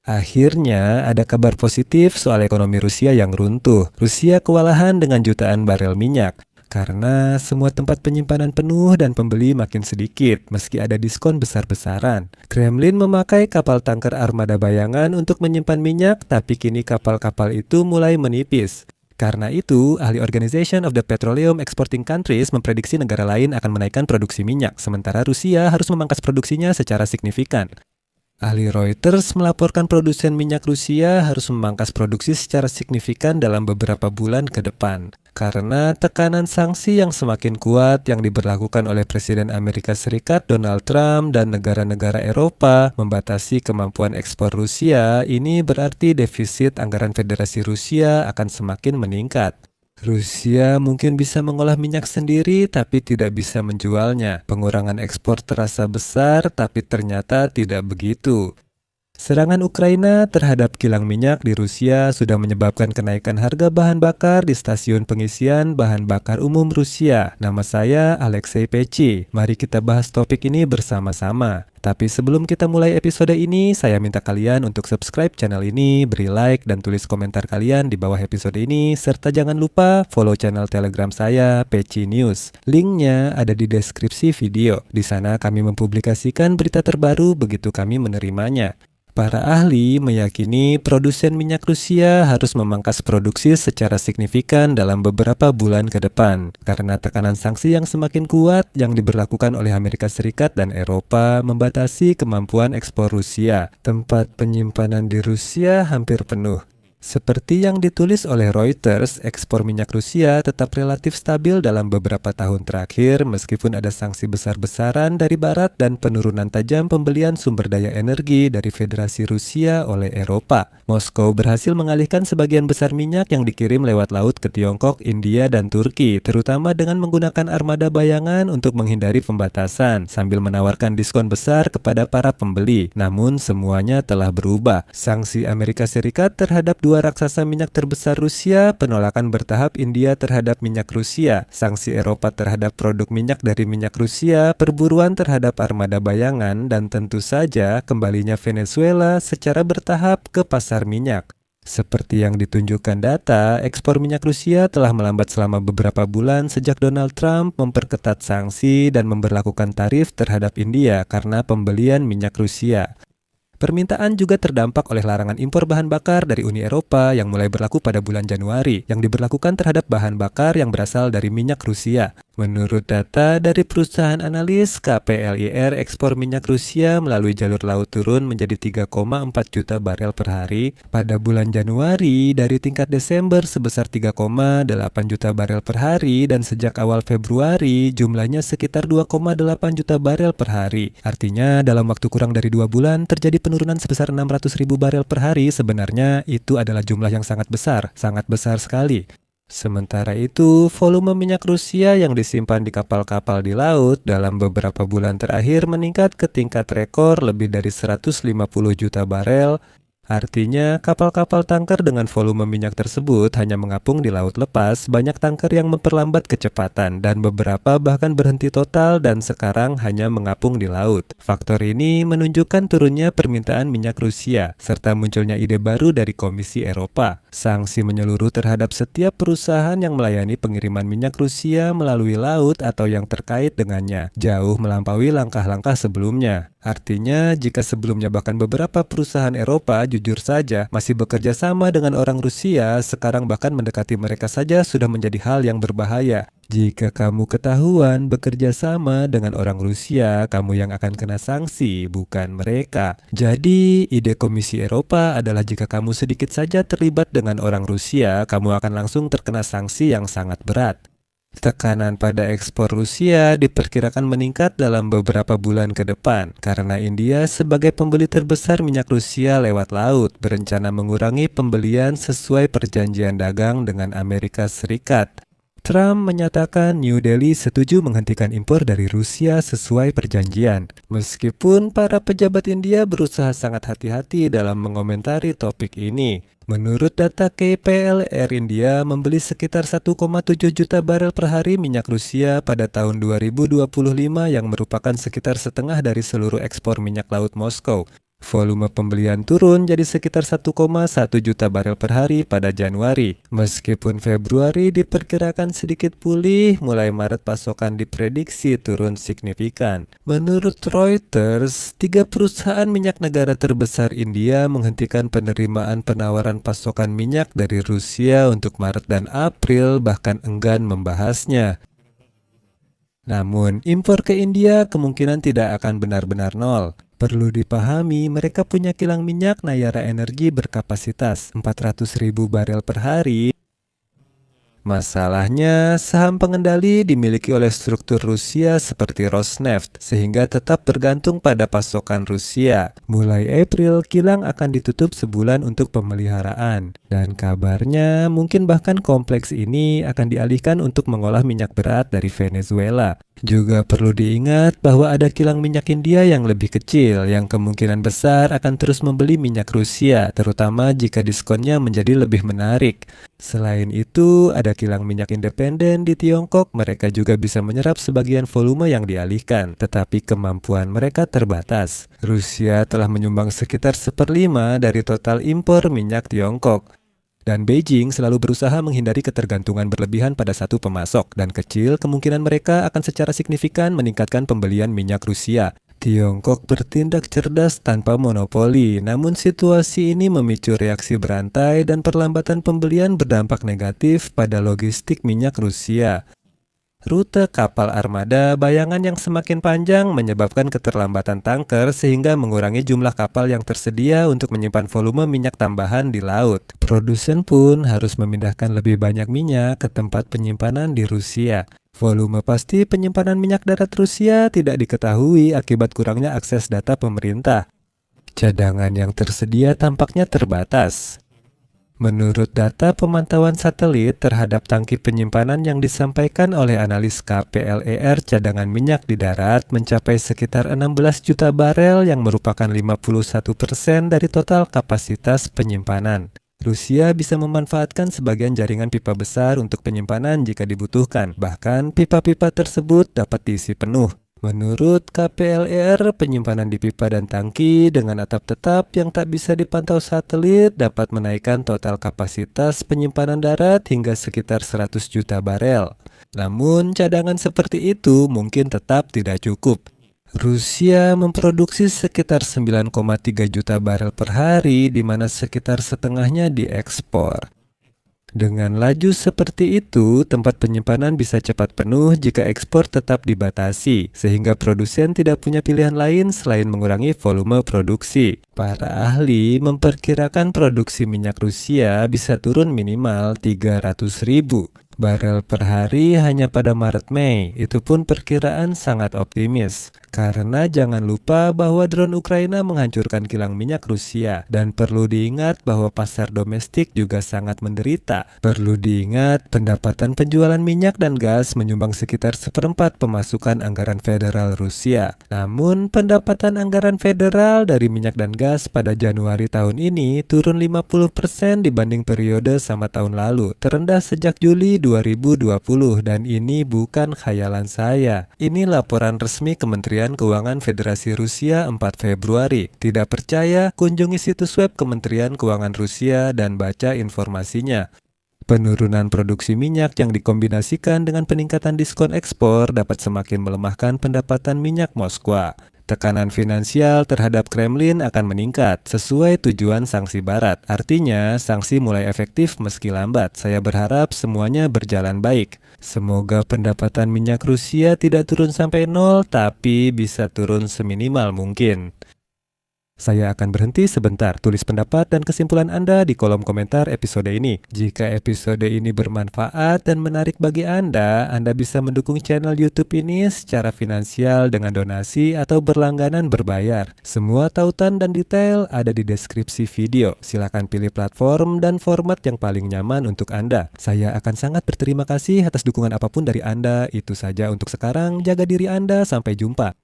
Akhirnya, ada kabar positif soal ekonomi Rusia yang runtuh. Rusia kewalahan dengan jutaan barel minyak. Karena semua tempat penyimpanan penuh dan pembeli makin sedikit, meski ada diskon besar-besaran. Kremlin memakai kapal tanker armada bayangan untuk menyimpan minyak, tapi kini kapal-kapal itu mulai menipis. Karena itu, ahli Organization of the Petroleum Exporting Countries memprediksi negara lain akan menaikkan produksi minyak, sementara Rusia harus memangkas produksinya secara signifikan. Ahli Reuters melaporkan produsen minyak Rusia harus memangkas produksi secara signifikan dalam beberapa bulan ke depan karena tekanan sanksi yang semakin kuat yang diberlakukan oleh Presiden Amerika Serikat Donald Trump dan negara-negara Eropa membatasi kemampuan ekspor Rusia. Ini berarti defisit anggaran Federasi Rusia akan semakin meningkat. Rusia mungkin bisa mengolah minyak sendiri tapi tidak bisa menjualnya. Pengurangan ekspor terasa besar tapi ternyata tidak begitu. Serangan Ukraina terhadap kilang minyak di Rusia sudah menyebabkan kenaikan harga bahan bakar di stasiun pengisian bahan bakar umum Rusia. Nama saya Alexei Peci. Mari kita bahas topik ini bersama-sama. Tapi sebelum kita mulai episode ini, saya minta kalian untuk subscribe channel ini, beri like, dan tulis komentar kalian di bawah episode ini, serta jangan lupa follow channel Telegram saya, Peci News. Linknya ada di deskripsi video. Di sana kami mempublikasikan berita terbaru begitu kami menerimanya. Para ahli meyakini produsen minyak Rusia harus memangkas produksi secara signifikan dalam beberapa bulan ke depan karena tekanan sanksi yang semakin kuat yang diberlakukan oleh Amerika Serikat dan Eropa membatasi kemampuan ekspor Rusia. Tempat penyimpanan di Rusia hampir penuh. Seperti yang ditulis oleh Reuters, ekspor minyak Rusia tetap relatif stabil dalam beberapa tahun terakhir meskipun ada sanksi besar-besaran dari Barat dan penurunan tajam pembelian sumber daya energi dari Federasi Rusia oleh Eropa. Moskow berhasil mengalihkan sebagian besar minyak yang dikirim lewat laut ke Tiongkok, India, dan Turki, terutama dengan menggunakan armada bayangan untuk menghindari pembatasan, sambil menawarkan diskon besar kepada para pembeli. Namun semuanya telah berubah. Sanksi Amerika Serikat terhadap dua raksasa minyak terbesar Rusia, penolakan bertahap India terhadap minyak Rusia, sanksi Eropa terhadap produk minyak dari minyak Rusia, perburuan terhadap armada bayangan, dan tentu saja kembalinya Venezuela secara bertahap ke pasar minyak. Seperti yang ditunjukkan data, ekspor minyak Rusia telah melambat selama beberapa bulan sejak Donald Trump memperketat sanksi dan memberlakukan tarif terhadap India karena pembelian minyak Rusia. Permintaan juga terdampak oleh larangan impor bahan bakar dari Uni Eropa yang mulai berlaku pada bulan Januari, yang diberlakukan terhadap bahan bakar yang berasal dari minyak Rusia. Menurut data dari perusahaan analis, KPLIR ekspor minyak Rusia melalui jalur laut turun menjadi 3,4 juta barel per hari pada bulan Januari dari tingkat Desember sebesar 3,8 juta barel per hari dan sejak awal Februari jumlahnya sekitar 2,8 juta barel per hari. Artinya dalam waktu kurang dari 2 bulan terjadi penurunan sebesar 600.000 barel per hari. Sebenarnya itu adalah jumlah yang sangat besar sekali. Sementara itu, volume minyak Rusia yang disimpan di kapal-kapal di laut dalam beberapa bulan terakhir meningkat ke tingkat rekor lebih dari 150 juta barel. Artinya, kapal-kapal tanker dengan volume minyak tersebut hanya mengapung di laut lepas, banyak tanker yang memperlambat kecepatan, dan beberapa bahkan berhenti total dan sekarang hanya mengapung di laut. Faktor ini menunjukkan turunnya permintaan minyak Rusia, serta munculnya ide baru dari Komisi Eropa. Sanksi menyeluruh terhadap setiap perusahaan yang melayani pengiriman minyak Rusia melalui laut atau yang terkait dengannya, jauh melampaui langkah-langkah sebelumnya. Artinya, jika sebelumnya bahkan beberapa perusahaan Eropa jujur saja masih bekerja sama dengan orang Rusia, sekarang bahkan mendekati mereka saja sudah menjadi hal yang berbahaya. Jika kamu ketahuan bekerja sama dengan orang Rusia, kamu yang akan kena sanksi, bukan mereka. Jadi, ide Komisi Eropa adalah jika kamu sedikit saja terlibat dengan orang Rusia, kamu akan langsung terkena sanksi yang sangat berat. Tekanan pada ekspor Rusia diperkirakan meningkat dalam beberapa bulan ke depan karena India sebagai pembeli terbesar minyak Rusia lewat laut berencana mengurangi pembelian sesuai perjanjian dagang dengan Amerika Serikat. Trump menyatakan New Delhi setuju menghentikan impor dari Rusia sesuai perjanjian. Meskipun para pejabat India berusaha sangat hati-hati dalam mengomentari topik ini. Menurut data KPLR, India membeli sekitar 1,7 juta barel per hari minyak Rusia pada tahun 2025 yang merupakan sekitar setengah dari seluruh ekspor minyak laut Moskow. Volume pembelian turun jadi sekitar 1,1 juta barel per hari pada Januari. Meskipun Februari diperkirakan sedikit pulih, mulai Maret pasokan diprediksi turun signifikan. Menurut Reuters, 3 perusahaan minyak negara terbesar India menghentikan penerimaan penawaran pasokan minyak dari Rusia untuk Maret dan April, bahkan enggan membahasnya. Namun, impor ke India kemungkinan tidak akan benar-benar nol. Perlu dipahami, mereka punya kilang minyak Nayara Energi berkapasitas 400.000 barel per hari. Masalahnya, saham pengendali dimiliki oleh struktur Rusia seperti Rosneft, sehingga tetap bergantung pada pasokan Rusia. Mulai April, kilang akan ditutup sebulan untuk pemeliharaan. Dan kabarnya, mungkin bahkan kompleks ini akan dialihkan untuk mengolah minyak berat dari Venezuela. Juga perlu diingat bahwa ada kilang minyak India yang lebih kecil, yang kemungkinan besar akan terus membeli minyak Rusia, terutama jika diskonnya menjadi lebih menarik. Selain itu, ada kilang minyak independen di Tiongkok, mereka juga bisa menyerap sebagian volume yang dialihkan, tetapi kemampuan mereka terbatas. Rusia telah menyumbang sekitar 1/5 dari total impor minyak Tiongkok. Dan Beijing selalu berusaha menghindari ketergantungan berlebihan pada satu pemasok, dan kecil kemungkinan mereka akan secara signifikan meningkatkan pembelian minyak Rusia. Tiongkok bertindak cerdas tanpa monopoli, namun situasi ini memicu reaksi berantai dan perlambatan pembelian berdampak negatif pada logistik minyak Rusia. Rute kapal armada bayangan yang semakin panjang menyebabkan keterlambatan tanker sehingga mengurangi jumlah kapal yang tersedia untuk menyimpan volume minyak tambahan di laut. Produsen pun harus memindahkan lebih banyak minyak ke tempat penyimpanan di Rusia. Volume pasti penyimpanan minyak darat Rusia tidak diketahui akibat kurangnya akses data pemerintah. Cadangan yang tersedia tampaknya terbatas. Menurut data pemantauan satelit terhadap tangki penyimpanan yang disampaikan oleh analis KPLER, cadangan minyak di darat mencapai sekitar 16 juta barel yang merupakan 51% dari total kapasitas penyimpanan. Rusia bisa memanfaatkan sebagian jaringan pipa besar untuk penyimpanan jika dibutuhkan, bahkan pipa-pipa tersebut dapat diisi penuh. Menurut KPLER, penyimpanan di pipa dan tangki dengan atap tetap yang tak bisa dipantau satelit dapat menaikkan total kapasitas penyimpanan darat hingga sekitar 100 juta barel. Namun, cadangan seperti itu mungkin tetap tidak cukup. Rusia memproduksi sekitar 9,3 juta barel per hari, di mana sekitar setengahnya diekspor. Dengan laju seperti itu, tempat penyimpanan bisa cepat penuh jika ekspor tetap dibatasi, sehingga produsen tidak punya pilihan lain selain mengurangi volume produksi. Para ahli memperkirakan produksi minyak Rusia bisa turun minimal 300.000 barel per hari hanya pada Maret-Mei. Itu pun perkiraan sangat optimis. Karena jangan lupa bahwa drone Ukraina menghancurkan kilang minyak Rusia. Dan perlu diingat bahwa pasar domestik juga sangat menderita. Perlu diingat, pendapatan penjualan minyak dan gas menyumbang sekitar 1/4 pemasukan anggaran federal Rusia. Namun, pendapatan anggaran federal dari minyak dan gas pada Januari tahun ini turun 50% dibanding periode sama tahun lalu, terendah sejak Juli 2020, dan ini bukan khayalan saya. Ini laporan resmi Kementerian Keuangan Federasi Rusia 4 Februari. Tidak percaya? Kunjungi situs web Kementerian Keuangan Rusia dan baca informasinya. Penurunan produksi minyak yang dikombinasikan dengan peningkatan diskon ekspor dapat semakin melemahkan pendapatan minyak Moskwa. Tekanan finansial terhadap Kremlin akan meningkat sesuai tujuan sanksi Barat. Artinya, sanksi mulai efektif meski lambat. Saya berharap semuanya berjalan baik. Semoga pendapatan minyak Rusia tidak turun sampai nol, tapi bisa turun seminimal mungkin. Saya akan berhenti sebentar, tulis pendapat dan kesimpulan Anda di kolom komentar episode ini. Jika episode ini bermanfaat dan menarik bagi Anda bisa mendukung channel YouTube ini secara finansial dengan donasi atau berlangganan berbayar. Semua tautan dan detail ada di deskripsi video. Silakan pilih platform dan format yang paling nyaman untuk Anda. Saya akan sangat berterima kasih atas dukungan apapun dari Anda. Itu saja untuk sekarang, jaga diri Anda, sampai jumpa.